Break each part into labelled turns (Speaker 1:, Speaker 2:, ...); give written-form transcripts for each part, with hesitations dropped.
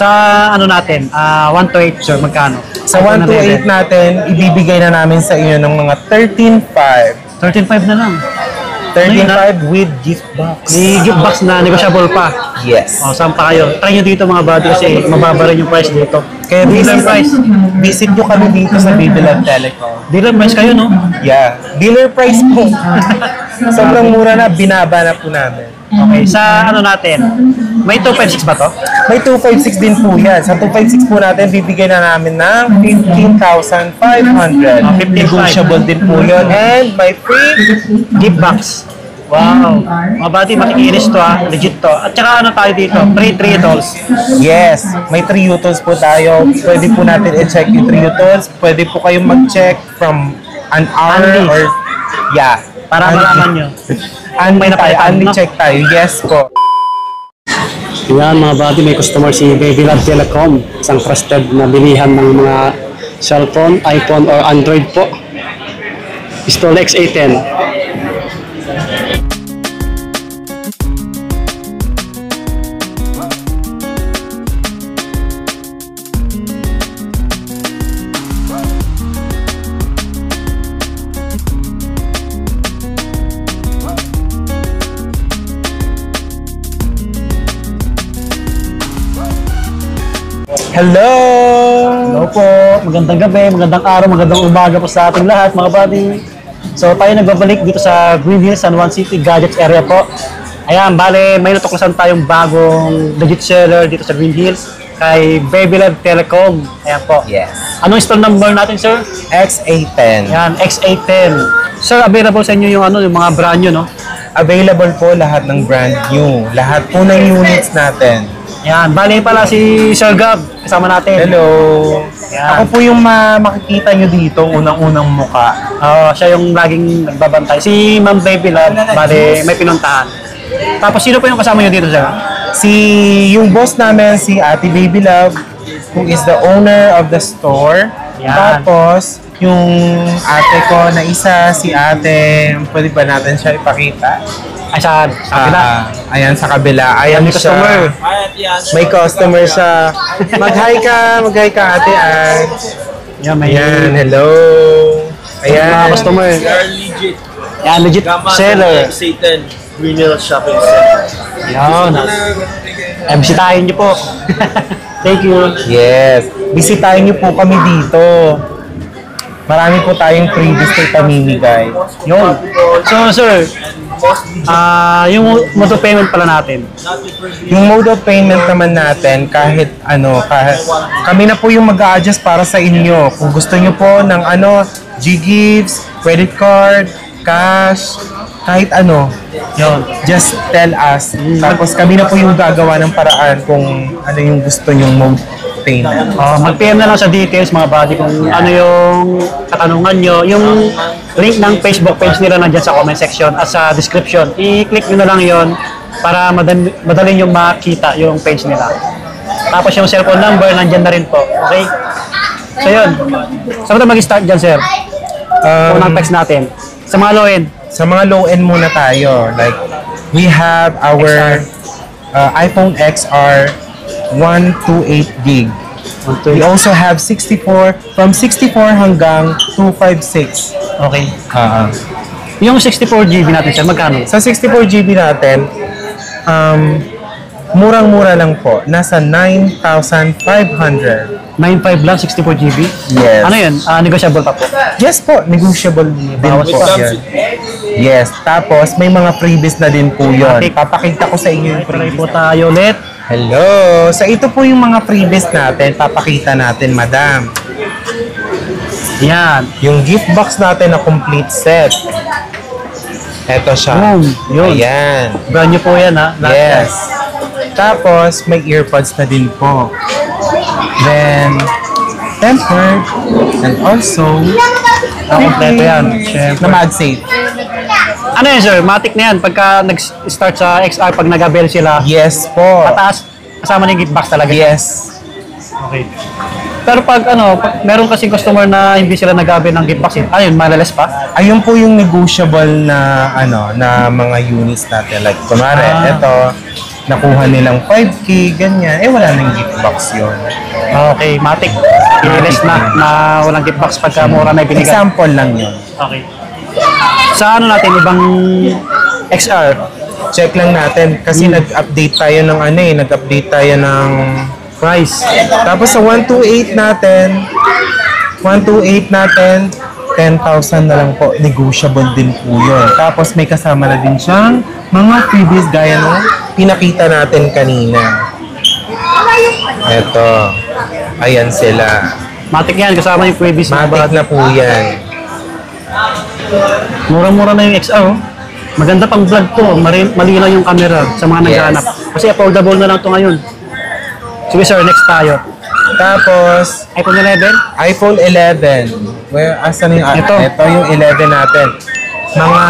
Speaker 1: Sa ano natin, 1 to 8, sir, magkano?
Speaker 2: Sa 1 to 8 natin, ibibigay na namin sa inyo ng mga 13.5.
Speaker 1: 13.5 na lang.
Speaker 2: 13.5 with gift box.
Speaker 1: May gift box na negotiable pa.
Speaker 2: Yes.
Speaker 1: O, saan pa kayo? Try nyo dito mga buddy kasi mababa rin yung price dito.
Speaker 2: Kaya
Speaker 1: Dealer price.
Speaker 2: visit nyo kami dito sa Babyland Telecom.
Speaker 1: Dealer price kayo, no?
Speaker 2: Yeah. Dealer price po. Sobrang mura na, binaba na po namin.
Speaker 1: Okay, sa ano natin, may 256 ba to?
Speaker 2: May 256 din po yan. Sa 256 po natin, bibigay na namin ng 15,500.
Speaker 1: 15,500.
Speaker 2: Negotiable din po yun. And may free
Speaker 1: Gift box. Wow. Mga buddy, makikinis to ha. Legit to. At saka ano tayo dito? Free 3 dolls.
Speaker 2: Yes, may 3 utils po tayo. Pwede po natin i-check yung 3 utils. Pwede po kayong mag-check from an hour
Speaker 1: Only.
Speaker 2: or yeah.
Speaker 1: Para malaman nyo.
Speaker 2: May
Speaker 1: napalitan,
Speaker 2: only
Speaker 1: no?
Speaker 2: check tayo. Yes po.
Speaker 1: Yan mga buddy, may customer si Babyland Telecom. Isang trusted na bilihan ng mga cellphone, iPhone or Android po. Pistol X810.
Speaker 2: Hello!
Speaker 1: Hello po, magandang gabi, magandang araw, magandang umaga po sa ating lahat mga buddy. So tayo nagbabalik dito sa Green Hills, San Juan City, Gadgets area po. Ayan, bale may natuklasan tayong bagong legit seller dito sa Green Hills kay Babyland Telecom. Ayan po.
Speaker 2: Yes.
Speaker 1: Anong store number natin, sir?
Speaker 2: X810.
Speaker 1: Ayan, X810. Sir, available sa inyo yung ano, yung mga brand nyo, no?
Speaker 2: Available po lahat ng brand new. Lahat po ng units natin.
Speaker 1: Ayan, bale pala si Sir Gab, kasama natin.
Speaker 2: Hello!
Speaker 1: Yan.
Speaker 2: Ako po yung makikita nyo dito, unang-unang muka.
Speaker 1: Siya yung laging nagbabantay. Si Ma'am Babyland, bale may pinuntahan. Tapos sino po yung kasama nyo dito, sir?
Speaker 2: Yung boss namin, si Ate Baby Love, who is the owner of the store.
Speaker 1: Yan.
Speaker 2: Tapos, yung ate ko na isa, si ate, pwede ba natin siya ipakita?
Speaker 1: Ay, sa kabila.
Speaker 2: Ayan, sa kabila. Ayan
Speaker 1: May customer.
Speaker 2: May customer siya. Mag-hi ka ate Ann.
Speaker 1: Yan, may
Speaker 2: Ayan, hello.
Speaker 1: mga
Speaker 2: Ayan.
Speaker 1: customer.
Speaker 3: Legit.
Speaker 1: Yan, legit seller.
Speaker 3: Satan. Green Hills Shopping Center.
Speaker 1: Yan. Bisitahin niyo po. Thank you.
Speaker 2: Yes. Bisitahin niyo po kami dito. Marami po tayong freebies na ipamimigay.
Speaker 1: Yun. So, sir, yung mode of payment pala natin.
Speaker 2: Yung mode of payment naman natin, kahit kami na po yung mag-a-adjust para sa inyo. Kung gusto nyo po ng G-Gives, credit card, cash, kahit
Speaker 1: Yun.
Speaker 2: just tell us. Tapos kami na po yung gagawa ng paraan kung ano yung gusto nyong mode payment.
Speaker 1: Mag-PM na lang sa details mga buddy kung ano yung katanungan nyo. Yung link ng Facebook page nila nandyan sa comment section at sa description. I-click nyo na lang yon para madali nyo makita yung page nila. Tapos yung cellphone number nandyan na rin po. Okay? So yun. Saan ba mag-start dyan, sir? Unang text natin. Sa mga low end.
Speaker 2: Sa mga low end muna tayo. Like, we have our iPhone XR 128 gig. We also have 64, from 64 hanggang 256.
Speaker 1: Okay. Yung 64 GB natin, sir, magkano?
Speaker 2: Sa 64 GB natin, murang-mura lang po. Nasa 9,500.
Speaker 1: 9.5 lang, 64 GB?
Speaker 2: Yes.
Speaker 1: Ano yun? Negotiable pa po?
Speaker 2: Yes po, negotiable din
Speaker 1: Bawas
Speaker 2: po
Speaker 1: pa.
Speaker 2: yan. Yes, tapos may mga freebies na din po yun. Papakita ko sa inyo yung
Speaker 1: Try
Speaker 2: freebies.
Speaker 1: po tayo ulit.
Speaker 2: Hello! So ito po yung mga freebies natin. Papakita natin, madam.
Speaker 1: Yan.
Speaker 2: Yung gift box natin na complete set. Ito siya.
Speaker 1: Yun.
Speaker 2: Ayan.
Speaker 1: Brand new po yan, ha? Lahat yan.
Speaker 2: Yes. Tapos, may earpods na din po. Then, tempered. And also,
Speaker 1: Kompleto yan.
Speaker 2: na MagSafe.
Speaker 1: Ano yan, sir? Matic na yan. Pagka nag-start sa XR, pag nag-abel sila,
Speaker 2: Yes po.
Speaker 1: pataas, kasama na yung gift box talaga.
Speaker 2: Yes.
Speaker 1: Okay. Pero pag meron kasing customer na hindi sila nag-abel ng gift box, ayun, malalas pa.
Speaker 2: Ayun po yung negotiable na na mga units natin. Like, kunwari, ito, nakuha nilang 5K, ganyan. Wala nang gift box yun.
Speaker 1: Okay, matik. Iles na walang gift box pagka mura na ibinigay.
Speaker 2: Example lang yun.
Speaker 1: Okay. Sa ano natin, ibang XR,
Speaker 2: Check lang natin kasi nag-update tayo ng nag-update tayo ng
Speaker 1: price.
Speaker 2: tapos sa 128 natin 10,000 na lang po. Negotiable din po yun. Tapos may kasama na din siyang mga freebies gaya ng pinakita natin kanina. Eto. Ayan sila.
Speaker 1: Matik yan, kasama yung previous mga
Speaker 2: Matik na po yan.
Speaker 1: Murang-mura na yung XR. Maganda pang vlog to. Malinaw yung camera sa mga naghahanap. Kasi affordable na lang to ngayon. Sige sir, next tayo.
Speaker 2: Tapos,
Speaker 1: iPhone 11?
Speaker 2: iPhone 11. Asan yung
Speaker 1: Ito.
Speaker 2: Ito yung 11 natin. Mga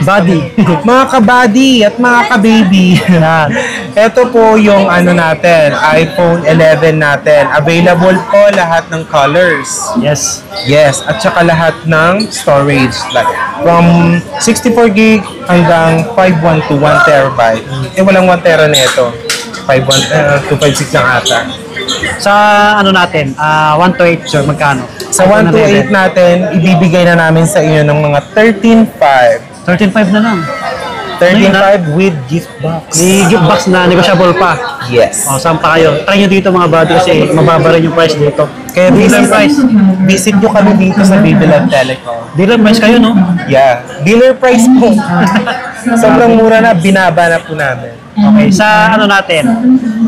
Speaker 1: Body.
Speaker 2: mga ka-buddy at mga ka-baby.
Speaker 1: Yan.
Speaker 2: Ito po yung natin, iPhone 11 natin. Available po lahat ng colors.
Speaker 1: Yes.
Speaker 2: Yes, at saka lahat ng storage. Like, from 64 gig hanggang 512 to 1 terabyte. Walang 1 tera na ito. 256 lang ata.
Speaker 1: Sa ano natin, 128 sir, magkano?
Speaker 2: Sa 128 natin, ibibigay na namin sa inyo ng mga 13.5.
Speaker 1: 13.5 na lang.
Speaker 2: 13.5 with gift box.
Speaker 1: May gift box na negotiable pa.
Speaker 2: Yes.
Speaker 1: O, saan pa kayo? Try nyo dito mga buddy kasi mababa rin yung price dito.
Speaker 2: Kaya
Speaker 1: Dealer price.
Speaker 2: visit nyo kami dito sa Bibilad Telecom.
Speaker 1: Dealer price kayo, no?
Speaker 2: Yeah. Dealer price po. Sobrang mura na, binaba na po namin.
Speaker 1: Okay, sa ano natin,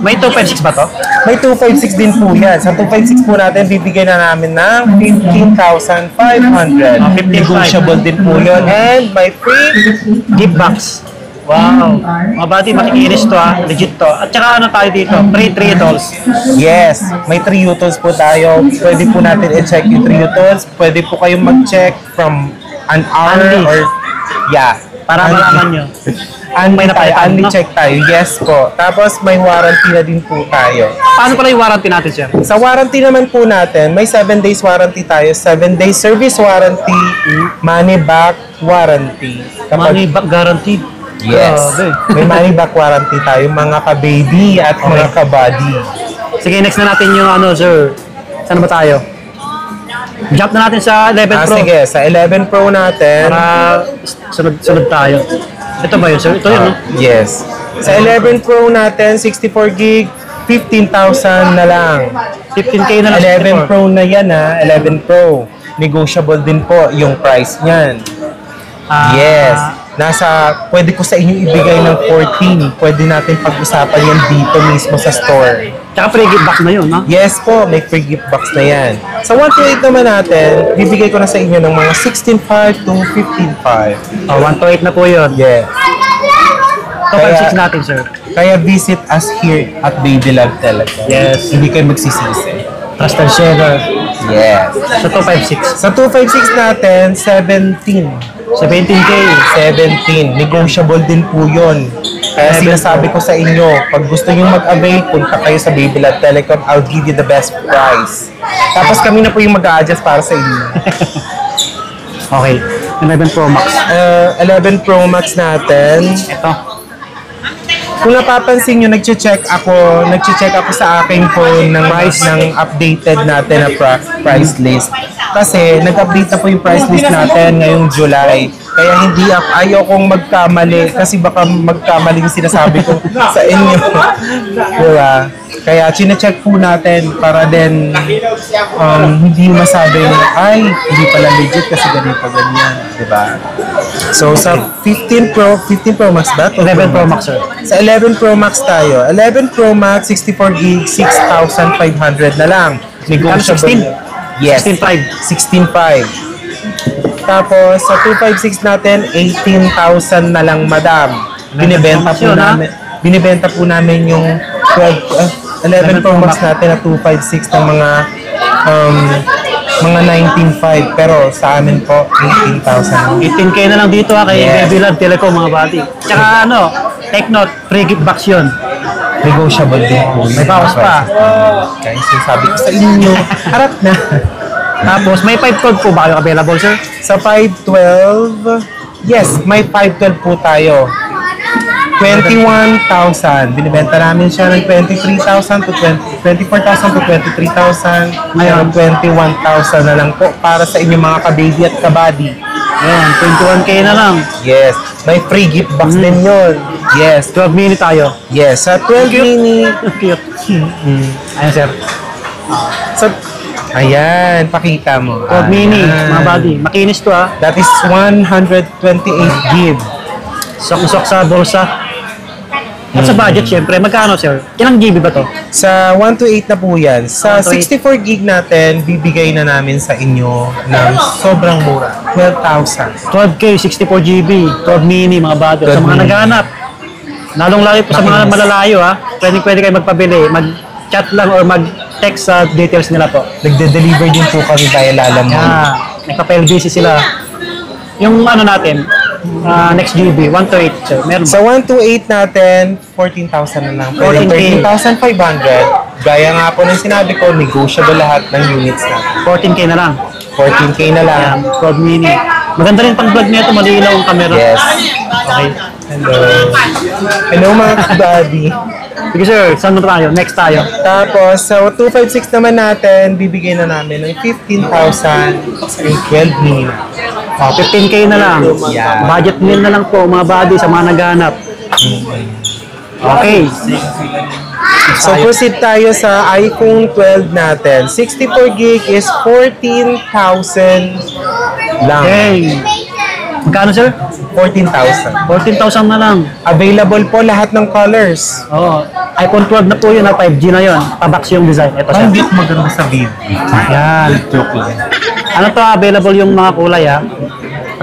Speaker 1: may 256 ba to?
Speaker 2: May 256 din po yan. Sa 256 po natin, bibigyan na namin ng 15,500.
Speaker 1: 15,500.
Speaker 2: Negotiable din po yun. And may free
Speaker 1: Gift box. Wow. Mga buddy, makikinis to legit to. At saka ano tayo dito, free 3 tools.
Speaker 2: Yes, may 3 utils po tayo. Pwede po natin i-check yung 3 utils. Pwede po kayong mag-check from an hour
Speaker 1: Only.
Speaker 2: or
Speaker 1: Para
Speaker 2: Only.
Speaker 1: malaman nyo.
Speaker 2: May
Speaker 1: napalitan, no?
Speaker 2: check tayo. Yes po. Tapos may warranty na din po tayo.
Speaker 1: Paano pala yung warranty natin, sir?
Speaker 2: Sa warranty naman po natin, may 7 days warranty tayo. 7 days service warranty, money back warranty.
Speaker 1: Money back guaranteed.
Speaker 2: Yes.
Speaker 1: Grabe.
Speaker 2: May money back warranty tayo, mga ka-baby at mga ka-body.
Speaker 1: Sige, next na natin yung ano, sir. Saan ba tayo? Jump na natin sa 11 Pro.
Speaker 2: Sige, sa 11 Pro natin.
Speaker 1: Para sunod tayo. Ito ba yun, sir? Ito yun, no?
Speaker 2: Yes. Sa 11 Pro natin, 64 gig, 15,000 na lang.
Speaker 1: 15K na lang.
Speaker 2: 11 Pro na yan 11 Pro. Negotiable din po yung price niyan. Yes. Pwede ko sa inyo ibigay ng 14. Pwede natin pag-usapan yan dito mismo sa store.
Speaker 1: Tsaka free gift box na yun, no?
Speaker 2: Yes po, may free gift box na yan. Sa 128 naman natin, bibigay ko na sa inyo ng mga 16.5 to 15.5.
Speaker 1: 128 na po yun.
Speaker 2: Yes.
Speaker 1: 256 natin, sir.
Speaker 2: Kaya visit us here at Baby Love Telecom.
Speaker 1: Yes.
Speaker 2: Hindi kayo magsisisi.
Speaker 1: Trusted sharer.
Speaker 2: Yes.
Speaker 1: Sa 256.
Speaker 2: Sa 256 natin, 17.
Speaker 1: 17K.
Speaker 2: 17. Negotiable din po yun. Kaya sinasabi ko sa inyo, pag gusto nyo mag-avail, punta kayo sa Baby Love Telecom. I'll give you the best price. Tapos kami na po yung mag-a-adjust para sa inyo.
Speaker 1: Okay. 11 Pro Max.
Speaker 2: 11 Pro Max natin.
Speaker 1: Ito.
Speaker 2: Kung napapansin nyo, nag-check ako sa aking phone ng updated natin na price list. Kasi nag-update na po yung price list natin ngayong July. Kaya ayaw kong magkamali kasi baka magkamali yung sinasabi ko sa inyo. Diba? Kaya chinecheck po natin para din hindi masabi ay hindi pala legit kasi ganito ganyan. Diba? So sa 15 Pro Max ba?
Speaker 1: 11 Pro Max, sir.
Speaker 2: Sa 11 Pro Max tayo. 11 Pro Max, 64 gig, 6,500 na lang. Negotiable.
Speaker 1: 16?
Speaker 2: Yes.
Speaker 1: 16.5.
Speaker 2: 16.5. Tapos, sa 256 natin, 18,000 na lang, madam. Binibenta po namin yung 11 Pro Max natin na 256 ng mga 19.5. Pero sa amin po, 18,000.
Speaker 1: 18K na lang dito kay
Speaker 2: Yes.
Speaker 1: Baby Love Telecom, mga buddy. Tsaka take note, free gift box yun.
Speaker 2: Negotiable din po.
Speaker 1: May bawas pa.
Speaker 2: Kaya sinasabi ko sa inyo, harap na.
Speaker 1: Tapos, may 5 code po ba kayo available, sir?
Speaker 2: Sa 512, yes, may 512 po tayo. 21,000. Binibenta namin siya ng 23,000 to 24,000 to 23,000. Ngayon, 21,000 na lang po para sa inyong mga ka-baby at ka-body.
Speaker 1: Ayan, 21K na lang.
Speaker 2: Yes. May free gift box din yun. Yes.
Speaker 1: 12 mini tayo.
Speaker 2: Yes. Sa 12 mini.
Speaker 1: Cute. Ayan, sir.
Speaker 2: So, ayan. Pakita mo.
Speaker 1: 12 mini,
Speaker 2: Ayan.
Speaker 1: mga buddy. Makinis to ah.
Speaker 2: That is 128 gig.
Speaker 1: Sok-sok sa bulsa. At sa budget, syempre, magkano, sir? Ilang GB ba to?
Speaker 2: Sa 128 na po yan. Sa
Speaker 1: 128.
Speaker 2: 64 gig natin, bibigay na namin sa inyo ng sobrang mura. 12,000.
Speaker 1: 12K, 64 GB, 12 mini, mga buddy. Sa
Speaker 2: 12
Speaker 1: mga
Speaker 2: mini.
Speaker 1: naghahanap. Lalong lalo po sa mga
Speaker 2: Makinis.
Speaker 1: malalayo, ha? Pwede kayo magpabili. Mag-chat lang or mag-text sa details nila po.
Speaker 2: Nagde-deliver din po kami via Lalamove.
Speaker 1: Nagpa-PLBC sila. Yung ano natin, next GB, 128, sir. Meron ba?
Speaker 2: Sa 128 natin, 14,000 na lang.
Speaker 1: 14K.
Speaker 2: 13,500. Gaya nga po ng sinabi ko, negotiable lahat ng units natin.
Speaker 1: 14K na lang.
Speaker 2: 14K na lang.
Speaker 1: Ayan, 12 mini. Maganda rin pang vlog nito, malilaw ang camera.
Speaker 2: Yes.
Speaker 1: Okay.
Speaker 2: Hello. Hello mga kabady.
Speaker 1: Sige sir, saan na tayo? Next tayo.
Speaker 2: Tapos, sa 256 naman natin, bibigyan na namin ng 15,000 yung 12 mini.
Speaker 1: 15K na lang.
Speaker 2: Yeah.
Speaker 1: Budget meal na lang po, mga buddy, sa mga naghahanap. Okay.
Speaker 2: So, proceed tayo sa iPhone 12 natin. 64 gig is 14,000 lang.
Speaker 1: Okay. Magkano sir?
Speaker 2: 14,000.
Speaker 1: 14,000 na lang.
Speaker 2: Available po lahat ng colors.
Speaker 1: Oo. iPhone 12 na po yun, 5G na yun. Pabox yung design. Ito siya.
Speaker 2: Ang bit maganda sa video.
Speaker 1: Yan.
Speaker 2: Joke lang.
Speaker 1: Ano to, available yung mga kulay ha?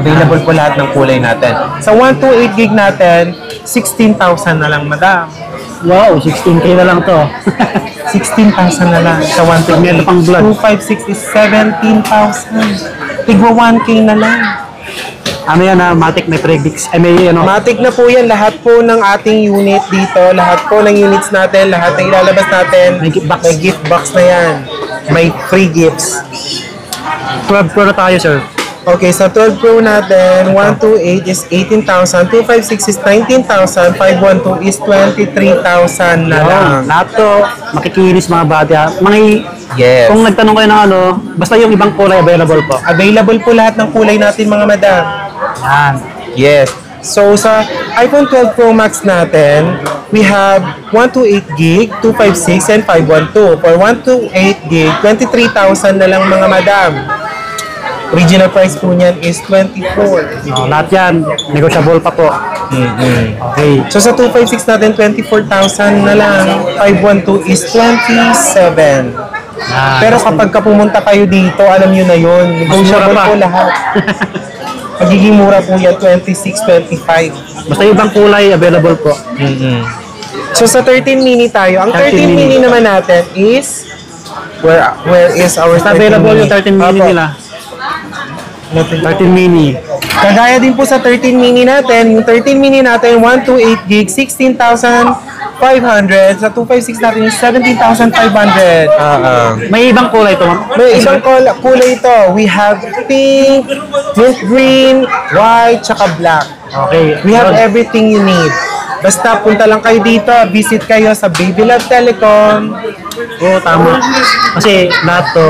Speaker 2: Available po lahat ng kulay natin. Sa 128 gig natin, 16,000 na lang, madam.
Speaker 1: Wow, 16K na lang to.
Speaker 2: 16,000 na lang. Sa 128
Speaker 1: Meron pang vlog.
Speaker 2: 256 is 17,000. Tigwa 1K na lang.
Speaker 1: Ano yan ha? Matic may predicts. May ano?
Speaker 2: Matic na po yan. Lahat po ng ating unit dito. Lahat po ng units natin. Lahat ng ilalabas natin.
Speaker 1: May gift box.
Speaker 2: May gift box na yan. May free gifts.
Speaker 1: 12 Pro na tayo sir.
Speaker 2: Okay, sa 12 Pro natin, 128 is 18,000, 256 is 19,000, 512 is 23,000 na lang.
Speaker 1: Lahat to, makikinis mga buddy ha. Mga
Speaker 2: Yes.
Speaker 1: Kung nagtanong kayo ng ano, basta yung ibang kulay available po.
Speaker 2: Available po lahat ng kulay natin mga madam.
Speaker 1: Yan.
Speaker 2: Yes. So sa iPhone 12 Pro Max natin, we have 128 gig, 256, and 512. For 128 gig, 23,000 na lang mga madam. Original price po niyan is 24.
Speaker 1: Oh, lahat yan, negotiable pa po. Okay.
Speaker 2: So sa 256 natin, 24,000 na lang. 512 is 27.
Speaker 1: Yan.
Speaker 2: Pero kapag ka pumunta kayo dito, alam nyo na yun. Negotiable
Speaker 1: mura pa.
Speaker 2: po lahat. Magiging mura po yan, 26, 25.
Speaker 1: Basta yung ibang kulay available po.
Speaker 2: So sa 13 mini tayo, ang 13
Speaker 1: 13
Speaker 2: mini
Speaker 1: mini.
Speaker 2: naman natin is where is our
Speaker 1: Basta
Speaker 2: 13
Speaker 1: available
Speaker 2: mini?
Speaker 1: yung 13 mini
Speaker 2: Opo.
Speaker 1: nila. 13 mini.
Speaker 2: Kagaya din po sa 13 mini natin, yung 13 mini natin 128 gig, 16,500. Sa 256 natin is 17,500.
Speaker 1: May ibang kulay to, ma'am?
Speaker 2: May ibang kulay ito. We have pink, mint green, white, tsaka black.
Speaker 1: Okay.
Speaker 2: We have everything you need. Basta punta lang kayo dito, visit kayo sa Baby Love Telecom.
Speaker 1: Oo, tama. Kasi lahat to,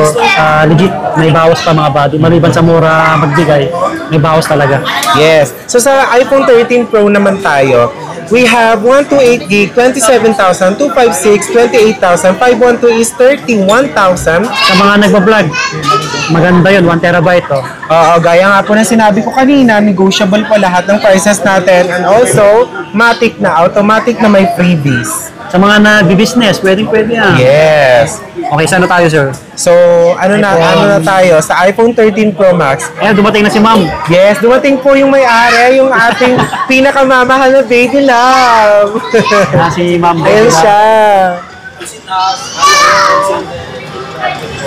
Speaker 1: legit, may bawas pa mga buddy. Maliban sa mura magbigay, may bawas talaga.
Speaker 2: Yes. So sa iPhone 13 Pro naman tayo, we have 128 gig, 27,000, 256, 28,000, 512 is 31,000.
Speaker 1: Sa mga nagbablog, maganda yun, 1 terabyte to.
Speaker 2: Oo, gaya nga po na sinabi ko kanina, negotiable po lahat ng prices natin and also, automatic na may freebies.
Speaker 1: Sa mga nag-business, pwede yan.
Speaker 2: Yes.
Speaker 1: Okay, saan na tayo, sir?
Speaker 2: So, ano na tayo? Sa iPhone 13 Pro Max,
Speaker 1: Ayan, dumating na si ma'am.
Speaker 2: yes, dumating po yung may-ari, yung ating pinakamamahal na baby love.
Speaker 1: Si ma'am.
Speaker 2: Ayan siya.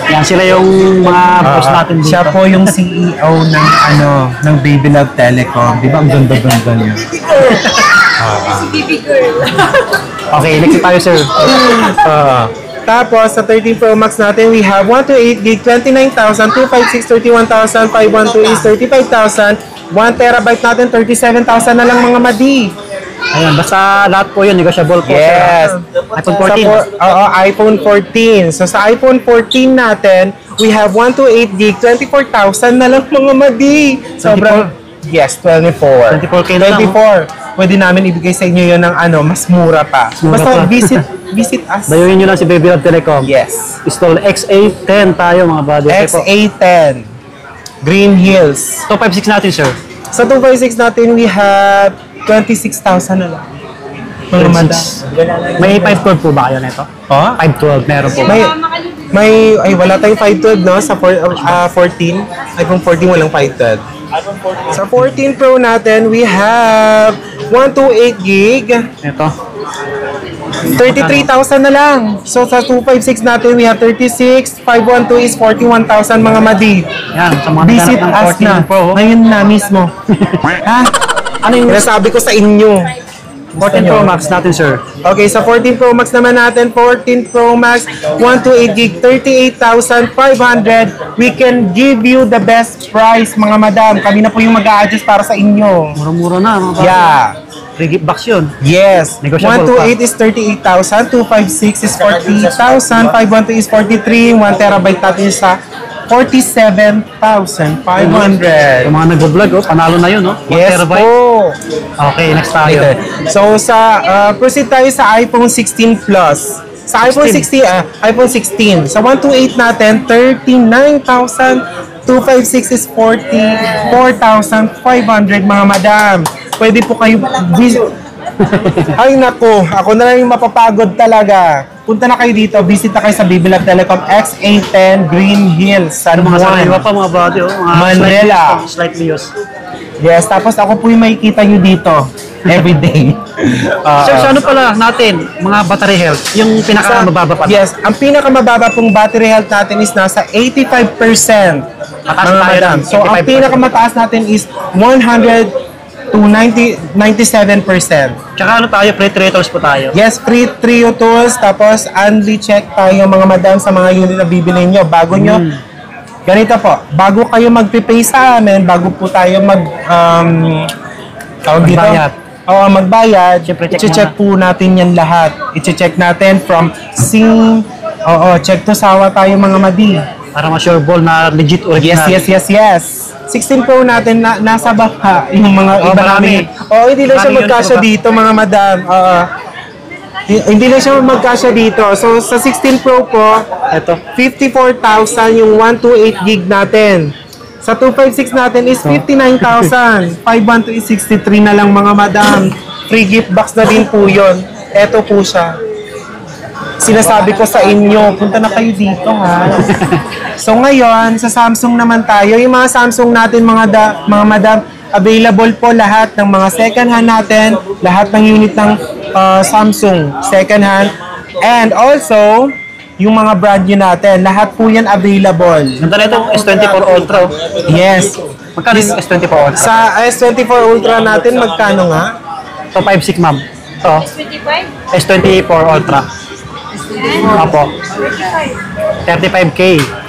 Speaker 1: Yan sila yung mga boss natin dito.
Speaker 2: Siya po yung CEO ng Baby Love Telecom. Di ba ang ganda-ganda niya?
Speaker 1: Okay, next tayo, sir.
Speaker 2: Tapos, sa 13 Pro Max natin, we have 128 gig, 29,000, 256, 31,000, 512 is 35,000, 1 terabyte natin, 37,000 na lang mga madi.
Speaker 1: Ayan, basta lahat po yun, negotiable po.
Speaker 2: Yes.
Speaker 1: iPhone
Speaker 2: Sa
Speaker 1: 14.
Speaker 2: iPhone 14. So sa iPhone 14 natin, we have 128 gig, 24,000 na lang mga madi. Sobrang, yes, 24.
Speaker 1: 24K na lang,
Speaker 2: 24. Pwede namin ibigay sa inyo yun ng mas mura pa.
Speaker 1: Mura
Speaker 2: Basta
Speaker 1: pa.
Speaker 2: visit us.
Speaker 1: Dayuin nyo lang si Baby Love Telecom.
Speaker 2: Yes.
Speaker 1: Install XA10 tayo mga buddy. Okay po.
Speaker 2: XA10. Green Hills.
Speaker 1: 256 natin, sir.
Speaker 2: Sa 256 natin, we have 26,000 na lang. Mga madam.
Speaker 1: May 512 po ba kayo nito?
Speaker 2: Oh?
Speaker 1: 512, meron po.
Speaker 2: Wala tayong 512, no? Sa 14. iPhone 14, walang 512. Sa 14 Pro natin, we have 128 gig,
Speaker 1: Ito.
Speaker 2: 33,000 na lang. So sa 256 natin, we have 36, 512 is 41,000 mga madi.
Speaker 1: Yan, sa mga
Speaker 2: Visit
Speaker 1: naghanap
Speaker 2: us
Speaker 1: ng 14
Speaker 2: na.
Speaker 1: Pro.
Speaker 2: Ngayon na mismo. Ha?
Speaker 1: Ano yung
Speaker 2: Sinasabi ko sa inyo.
Speaker 1: 14 Pro Max natin, sir?
Speaker 2: Okay, sa 14 Pro Max naman natin, 14 Pro Max, 128 gig, 38,500. We can give you the best price, mga madam. Kami na po yung mag-a-adjust para sa inyo.
Speaker 1: Mura-mura na, mga buddy.
Speaker 2: Yeah.
Speaker 1: Free gift box yun.
Speaker 2: Yes.
Speaker 1: Negotiable
Speaker 2: 128 is 38,000, 256 is 40,000, 512 is 43, 1 terabyte natin sa 47,500.
Speaker 1: Yung mga nag-vlog, oh, panalo na yun, no? 1
Speaker 2: Yes
Speaker 1: terabyte.
Speaker 2: po.
Speaker 1: Okay, next tayo.
Speaker 2: So proceed tayo sa iPhone 16 Plus. Sa iPhone 16, sa 128 natin, 39,000, 256 is 44,500 mga madam. Pwede po kayo Ay nako, ako na lang yung mapapagod talaga. Punta na kayo dito, visit na kayo sa Baby Love Telecom XA10 Green Hills, San
Speaker 1: Mga sariwa
Speaker 2: Juan.
Speaker 1: pa, mga buddy, oh. Mga
Speaker 2: Manila.
Speaker 1: Slightly used.
Speaker 2: Yes, tapos ako po yung makikita nyo dito every day.
Speaker 1: Sir, sa ano pala natin, mga battery health, yung pinakamababa pa.
Speaker 2: Yes, ang pinakamababa pong battery health natin is nasa 85%.
Speaker 1: Mataas
Speaker 2: Mga
Speaker 1: tayo
Speaker 2: madam.
Speaker 1: ng
Speaker 2: So, ang
Speaker 1: 85%.
Speaker 2: pinakamataas natin is 100 to 97%.
Speaker 1: Tsaka ano tayo, pre-traders po tayo.
Speaker 2: Yes, free trio tools, tapos only check tayo mga madam sa mga unit na bibili nyo. Bago nyo, ganito po, bago kayo mag-pay sa amin, bago po tayo tawag dito?
Speaker 1: Magbayad.
Speaker 2: Oo, magbayad.
Speaker 1: Siyempre, check
Speaker 2: I-check po natin yan lahat. I-check natin from SIM. Oo, check to sawa tayo mga madi.
Speaker 1: Para ma-sure ball na legit original.
Speaker 2: Yes. 16 Pro natin, nasa baka yung mga
Speaker 1: Oh,
Speaker 2: iba
Speaker 1: marami.
Speaker 2: namin. Oo, hindi lang siya
Speaker 1: Marami
Speaker 2: magkasya
Speaker 1: yun, diba?
Speaker 2: dito mga madam. Oo. Hindi lang siya magkasya dito. So, sa 16 Pro po,
Speaker 1: Ito.
Speaker 2: 54,000 yung 128 gig natin. Sa 256 natin is 59,000. 512 is 63 na lang mga madam. Free gift box na din po yun. Eto po siya. Sinasabi ko sa inyo, punta na kayo dito ha. So ngayon, sa Samsung naman tayo. Yung mga Samsung natin mga madam, available po lahat ng mga second hand natin. Lahat ng unit ng Samsung second hand. And also, yung mga brand new natin, lahat po yan available.
Speaker 1: Ganda na itong S24 Ultra. oh.
Speaker 2: Yes.
Speaker 1: Magkano yung S24 Ultra?
Speaker 2: Sa S24 Ultra natin, magkano nga?
Speaker 1: Ito, 5.6 ma'am. Ito,
Speaker 4: 25?
Speaker 1: S24 Ultra. Apo. 35K.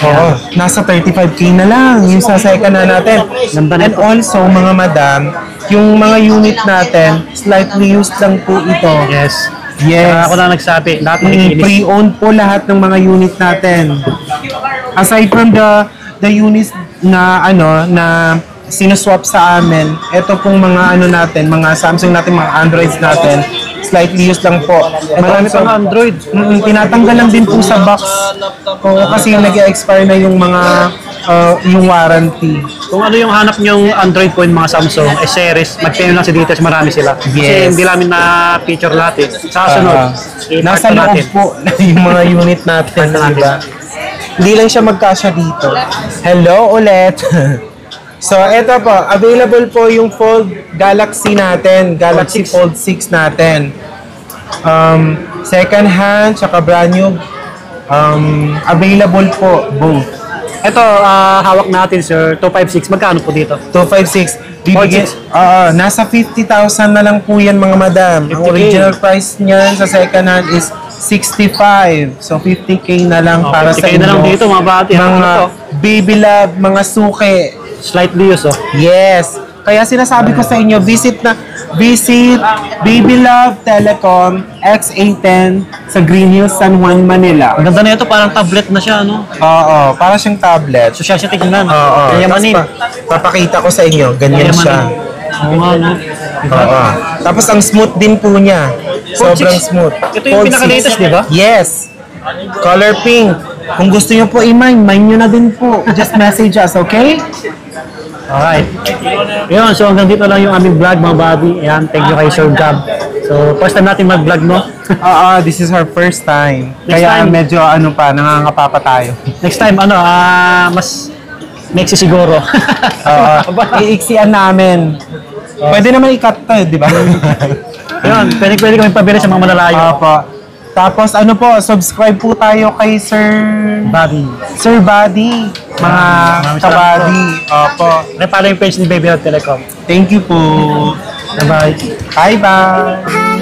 Speaker 2: Oo. Nasa 35K na lang yung sa second hand natin.
Speaker 1: Ganda na
Speaker 2: And
Speaker 1: ito.
Speaker 2: also, mga madam, yung mga unit natin, slightly used lang po ito.
Speaker 1: Yes.
Speaker 2: Yes.
Speaker 1: Kaya ako na nagsabi, lahat makikinis.
Speaker 2: Pre-owned po lahat ng mga unit natin. Aside from the units na sinuswap sa amin, ito pong mga natin, mga Samsung natin, mga Androids natin, slightly used lang po.
Speaker 1: Marami pang Android.
Speaker 2: Tinatanggal lang din po sa box. Oo, kasi nag-expire na yung mga yung warranty.
Speaker 1: Kung ano yung hanap nyong Android po yung mga Samsung series, mag-PM lang si Details, marami sila. Kasi
Speaker 2: Yes.
Speaker 1: hindi namin na-feature lahat eh. Sa sunod,
Speaker 2: Nasa loob
Speaker 1: natin.
Speaker 2: po yung mga unit natin,
Speaker 1: natin.
Speaker 2: diba? Hindi lang siya magkasya dito. Hello ulit. So, eto po, available po yung Fold Galaxy natin, Galaxy Fold 6 natin. Second hand, tsaka brand new, available po both.
Speaker 1: Ito, hawak natin sir, 256. Magkano po dito?
Speaker 2: 256. Bibigyan, nasa 50,000 na lang po yan mga madam. Ang
Speaker 1: 50K.
Speaker 2: original price niyan sa second hand is 65. So 50K na lang para sa
Speaker 1: 50K
Speaker 2: inyo.
Speaker 1: na lang dito mga bati.
Speaker 2: Mga
Speaker 1: Ano to?
Speaker 2: baby love, mga suke.
Speaker 1: Slightly used oh.
Speaker 2: Yes. Kaya sinasabi ko sa inyo, visit Baby Love Telecom X810 sa Green Hills, San Juan, Manila.
Speaker 1: Ang ganda na ito, parang tablet na siya, no?
Speaker 2: Oo, para siyang tablet.
Speaker 1: So siya tignan.
Speaker 2: Oo,
Speaker 1: Yamanin.
Speaker 2: papakita ko sa inyo, ganyan siya.
Speaker 1: Oo nga, no?
Speaker 2: Oo. Tapos ang smooth din po niya. Sobrang smooth.
Speaker 1: Ito yung
Speaker 2: Fold
Speaker 1: pinaka-latest,
Speaker 2: 6.
Speaker 1: di ba?
Speaker 2: Yes. Color pink. Kung gusto niyo po i-mine nyo na din po. Just message us, okay?
Speaker 1: Alright. Yun, so hanggang dito lang yung aming vlog, mga buddy. Ayan, thank you kay Sir Gab. So, first time natin mag-vlog, no?
Speaker 2: Oo, this is our first time.
Speaker 1: Next
Speaker 2: Kaya
Speaker 1: time.
Speaker 2: medyo nangangapa pa tayo.
Speaker 1: Next time, mas mixi siguro.
Speaker 2: Oo, iiksian namin. Pwede naman i-cut to, di ba?
Speaker 1: Yun, pwede kami pabili sa mga malalayo.
Speaker 2: Opo. Tapos subscribe po tayo kay
Speaker 1: Buddy.
Speaker 2: Sir Buddy, mga
Speaker 1: Maraming
Speaker 2: kabady. Opo.
Speaker 1: Repalo yung page ni Baby Love Telecom.
Speaker 2: Thank you po.
Speaker 1: Bye-bye.
Speaker 2: Bye-bye.